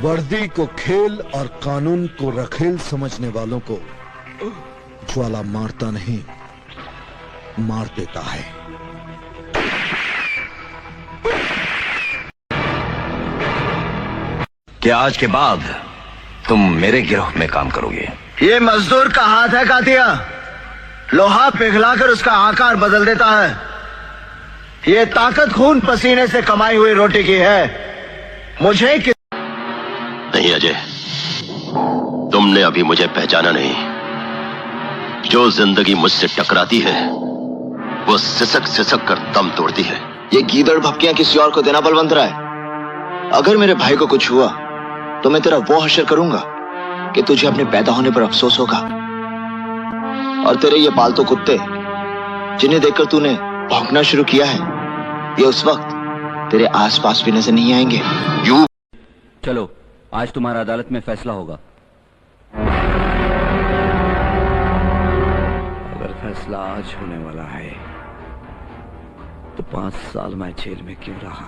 वर्दी को खेल और कानून को रखेल समझने वालों को ज्वाला मारता नहीं, मार देता है। क्या आज के बाद तुम मेरे गिरोह में काम करोगे? ये मजदूर का हाथ है कातिया, लोहा पिघलाकर उसका आकार बदल देता है। ये ताकत खून पसीने से कमाई हुई रोटी की है। मुझे नहीं अजय, तुमने अभी मुझे पहचाना नहीं। जो जिंदगी मुझसे टकराती है वो सिसक सिसक कर दम तोड़ती है। ये गीदड़ भपकियां किसी और को देना बलवंत रहा है। अगर मेरे भाई को कुछ हुआ तो मैं तेरा वो हश्र करूंगा कि तुझे अपने पैदा होने पर अफसोस होगा। और तेरे ये पालतू कुत्ते जिन्हें देखकर तूने भौंकना शुरू किया है, ये उस वक्त तेरे आसपास भी नजर नहीं आएंगे। चलो, आज तुम्हारा अदालत में फैसला होगा। अगर फैसला आज होने वाला है तो 5 साल मैं जेल में क्यों रहा?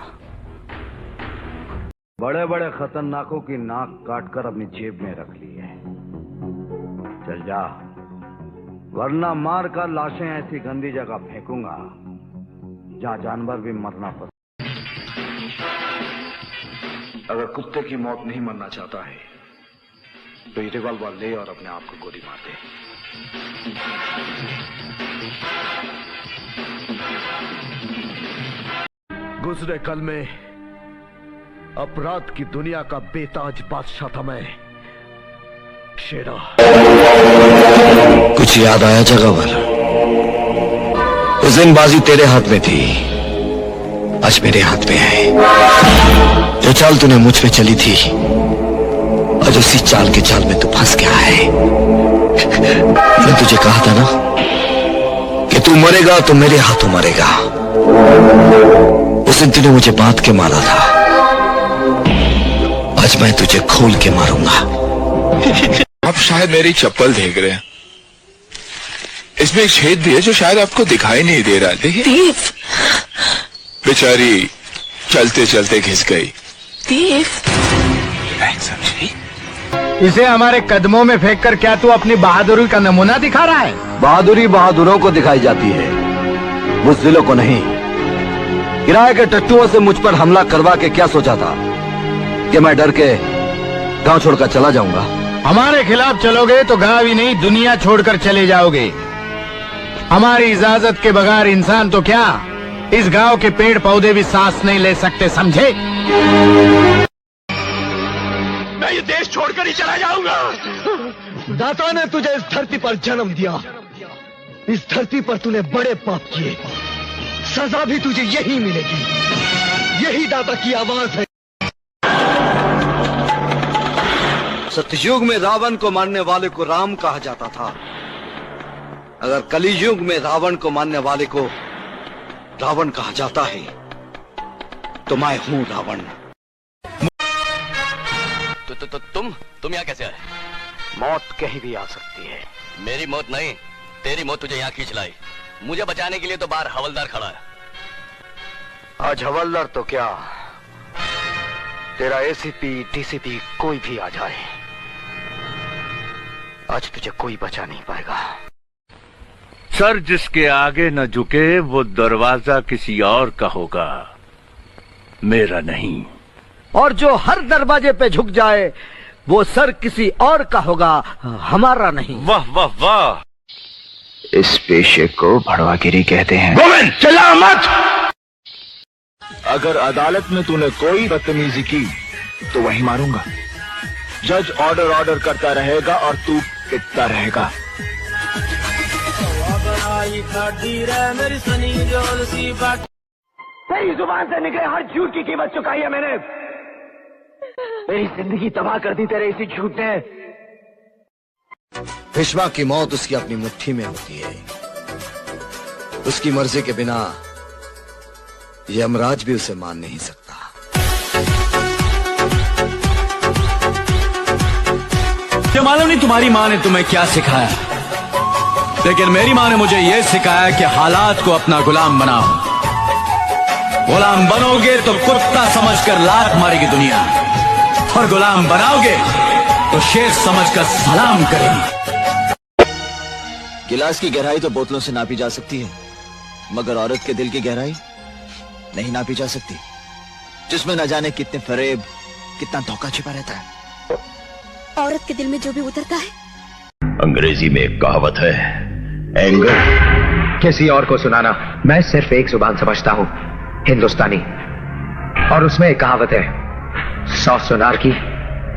बड़े बड़े खतरनाकों की नाक काटकर अपनी जेब में रख ली है। चल जा, वरना मार कर लाशें ऐसी गंदी जगह फेंकूंगा जहां जानवर भी मरना पड़े। अगर कुत्ते की मौत नहीं मरना चाहता है तो ये रिवॉल्वर ले और अपने आप को गोली मार दे। गुजरे कल में अपराध की दुनिया का बेताज बादशाह था मैं, शेरा। कुछ याद आया जगावर? उस दिन बाजी तेरे हाथ में थी, आज मेरे हाथ में है। जो चाल तूने मुझ पे चली थी, आज उसी चाल के चाल में तू फंस गया है। मैं तुझे कहा था ना कि तू मरेगा तो मेरे हाथों मरेगा। उस दिन तूने मुझे बांध के मारा था, आज मैं तुझे खोल के मारूंगा। आप शायद मेरी चप्पल देख रहे हैं। इसमें एक छेद भी है जो शायद आपको दिखाई नहीं दे रहा। देखिए, बेचारी चलते चलते घिस गई। समझी? इसे हमारे कदमों में फेंककर क्या तू अपनी बहादुरी का नमूना दिखा रहा है? बहादुरी बहादुरों को दिखाई जाती है, बुज़दिलों को नहीं। किराए के टट्टुओं से मुझ पर हमला करवा के क्या सोचा था कि मैं डर के गांव छोड़कर चला जाऊंगा? हमारे खिलाफ चलोगे तो गांव ही नहीं दुनिया छोड़कर चले जाओगे। हमारी इजाजत के बगैर इंसान तो क्या, इस गांव के पेड़ पौधे भी सांस नहीं ले सकते, समझे? मैं ये देश छोड़कर ही चला जाऊंगा। दाता ने तुझे इस धरती पर जन्म दिया, इस धरती पर तूने बड़े पाप किए, सजा भी तुझे यही मिलेगी। यही दाता की आवाज है। सतयुग में रावण को मारने वाले को राम कहा जाता था। अगर कलियुग में रावण को मारने वाले को रावण कहा जाता है तो मैं हूं रावण। तुम यहाँ कैसे आए? मौत कहीं भी आ सकती है। मेरी मौत नहीं, तेरी मौत तुझे यहाँ खींच लाई। मुझे बचाने के लिए तो बाहर हवलदार खड़ा है। आज हवलदार तो क्या, तेरा एसीपी डीसीपी कोई भी आ जाए, आज तुझे कोई बचा नहीं पाएगा। सर जिसके आगे न झुके वो दरवाजा किसी और का होगा, मेरा नहीं। और जो हर दरवाजे पे झुक जाए वो सर किसी और का होगा, हमारा नहीं। वाह वाह वाह! इस पेशे को भड़वागिरी कहते हैं। गोविंद, चिल्ला मत! अगर अदालत में तूने कोई बदतमीजी की तो वही मारूंगा। जज ऑर्डर करता रहेगा और तू पिटता रहेगा। तेरी जुबान से निकले हर झूठ की कीमत चुकाई है मैंने। मेरी जिंदगी तबाह कर दी तेरे इसी झूठ ने। भीष्मा की मौत उसकी अपनी मुट्ठी में होती है। उसकी मर्जी के बिना यमराज भी उसे मान नहीं सकता। मुझे मालूम नहीं तुम्हारी माँ ने तुम्हें क्या सिखाया, लेकिन मेरी माँ ने मुझे यह सिखाया कि हालात को अपना गुलाम बनाओ। गुलाम बनोगे तो कुत्ता समझकर लात मारेगी दुनिया। और गुलाम बनाओगे तो शेर समझकर सलाम करेंगे। गिलास की गहराई तो बोतलों से नापी जा सकती है, मगर औरत के दिल की गहराई नहीं नापी जा सकती, जिसमें न जाने कितने फरेब, कितना धोखा छिपा रहता है। औरत के दिल में जो भी उतरता है। अंग्रेजी में एक कहावत है, एंगर। किसी और को सुनाना, मैं सिर्फ एक जुबान समझता हूँ, हिंदुस्तानी, और उसमें एक कहावत है, 100 सुनार की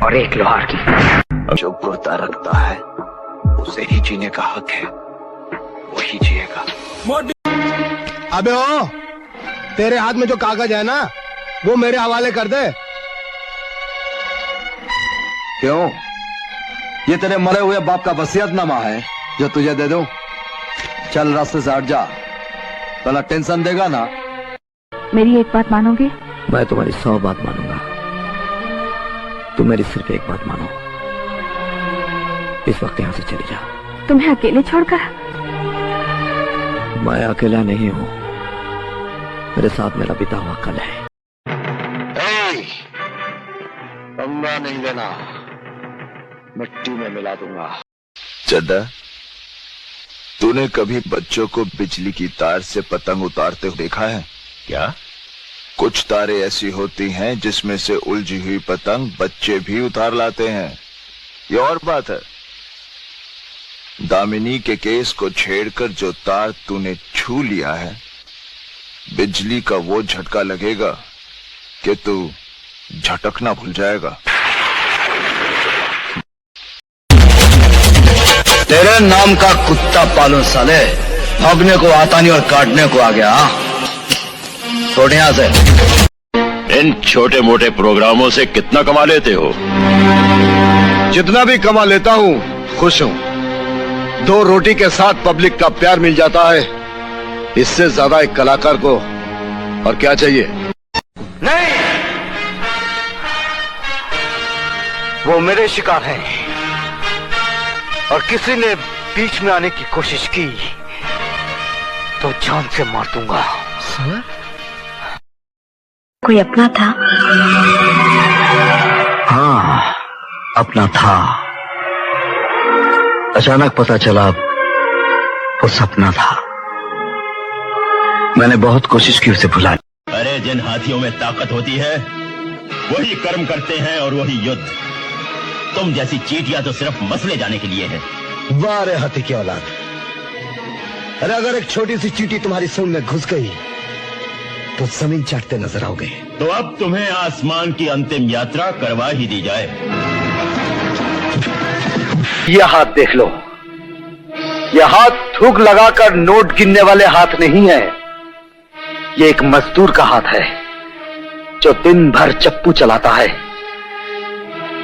और 1 लोहार की। जो बुर्दा रखता है उसे ही जीने का हक है, वही जिएगा। अबे ओ, तेरे हाथ में जो कागज है ना, वो मेरे हवाले कर दे। क्यों? ये तेरे मरे हुए बाप का वसीयतनामा है जो तुझे दे दूं? चल रास्ते से हट जा, भला टेंशन देगा ना। मेरी एक बात मानोगे? मैं तुम्हारी 100 बात मानूंगा, तुम मेरी सिर्फ एक बात मानो। इस वक्त यहां से चली जाओ। तुम्हें अकेले छोड़कर? मैं अकेला नहीं हूं, मेरे साथ मेरा बीता हुआ कल है। पंगा नहीं लेना, मिट्टी में मिला दूंगा। चड्डा, तूने कभी बच्चों को बिजली की तार से पतंग उतारते हुए देखा है क्या? कुछ तारें ऐसी होती हैं जिसमें से उलझी हुई पतंग बच्चे भी उतार लाते हैं। ये और बात है, दामिनी के केस को छेड़कर जो तार तूने छू लिया है, बिजली का वो झटका लगेगा कि तू झटकना भूल जाएगा। तेरे नाम का कुत्ता पालो साले, भागने को आता नहीं और काटने को आ गया। छोड़ यहां से। इन छोटे मोटे प्रोग्रामों से कितना कमा लेते हो? जितना भी कमा लेता हूँ खुश हूँ। 2 रोटी के साथ पब्लिक का प्यार मिल जाता है, इससे ज्यादा एक कलाकार को और क्या चाहिए? नहीं, वो मेरे शिकार हैं, और किसी ने बीच में आने की कोशिश की तो जान से मार दूंगा। सर? कोई अपना था? हाँ, अपना था। अचानक पता चला वो सपना था। मैंने बहुत कोशिश की उसे भुलाने। अरे जिन हाथियों में ताकत होती है वही कर्म करते हैं और वही युद्ध। तुम जैसी चीटियां तो सिर्फ मसले जाने के लिए है। वाह रे हाथी की औलाद। अरे अगर एक छोटी सी चींटी तुम्हारी सूंड में घुस गई तो जमीन चाटते नजर आओगे। तो अब तुम्हें आसमान की अंतिम यात्रा करवा ही दी जाए। यह हाथ देख लो, यह हाथ थूक लगाकर नोट गिनने वाले हाथ नहीं है, ये एक मजदूर का हाथ है जो दिन भर चप्पू चलाता है,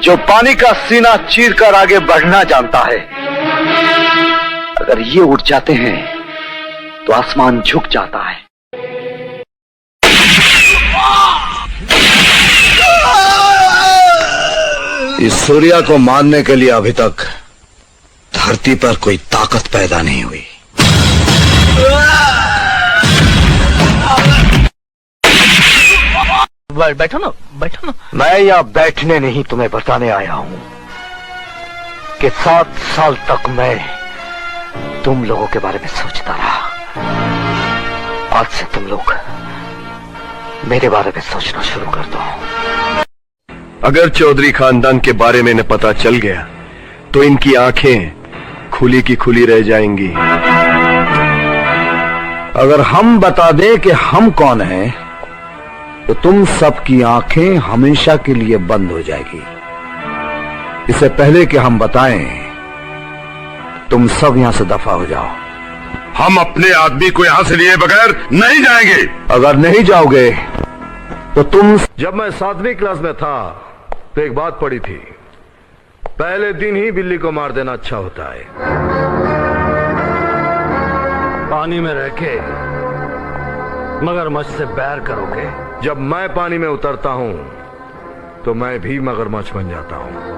जो पानी का सीना चीरकर आगे बढ़ना जानता है। अगर ये उठ जाते हैं तो आसमान झुक जाता है। इस सूर्य को मारने के लिए अभी तक धरती पर कोई ताकत पैदा नहीं हुई। बैठो ना, बैठो ना। मैं यहाँ बैठने नहीं, तुम्हें बताने आया हूँ कि 7 साल तक मैं तुम लोगों के बारे में सोचता रहा। आज से तुम लोग मेरे बारे में सोचना शुरू कर दो। अगर चौधरी खानदान के बारे में इन्हें पता चल गया तो इनकी आंखें खुली की खुली रह जाएंगी। अगर हम बता दें कि हम कौन हैं, तो तुम सबकी आंखें हमेशा के लिए बंद हो जाएगी। इससे पहले कि हम बताएं, तुम सब यहां से दफा हो जाओ। हम अपने आदमी को यहां से लिए बगैर नहीं जाएंगे। अगर नहीं जाओगे तो तुम। जब मैं 7वीं क्लास में था तो एक बात पढ़ी थी, पहले दिन ही बिल्ली को मार देना अच्छा होता है। पानी में रह के मगरमच्छ से बैर करोगे, जब मैं पानी में उतरता हूं तो मैं भी मगरमच्छ बन जाता हूं।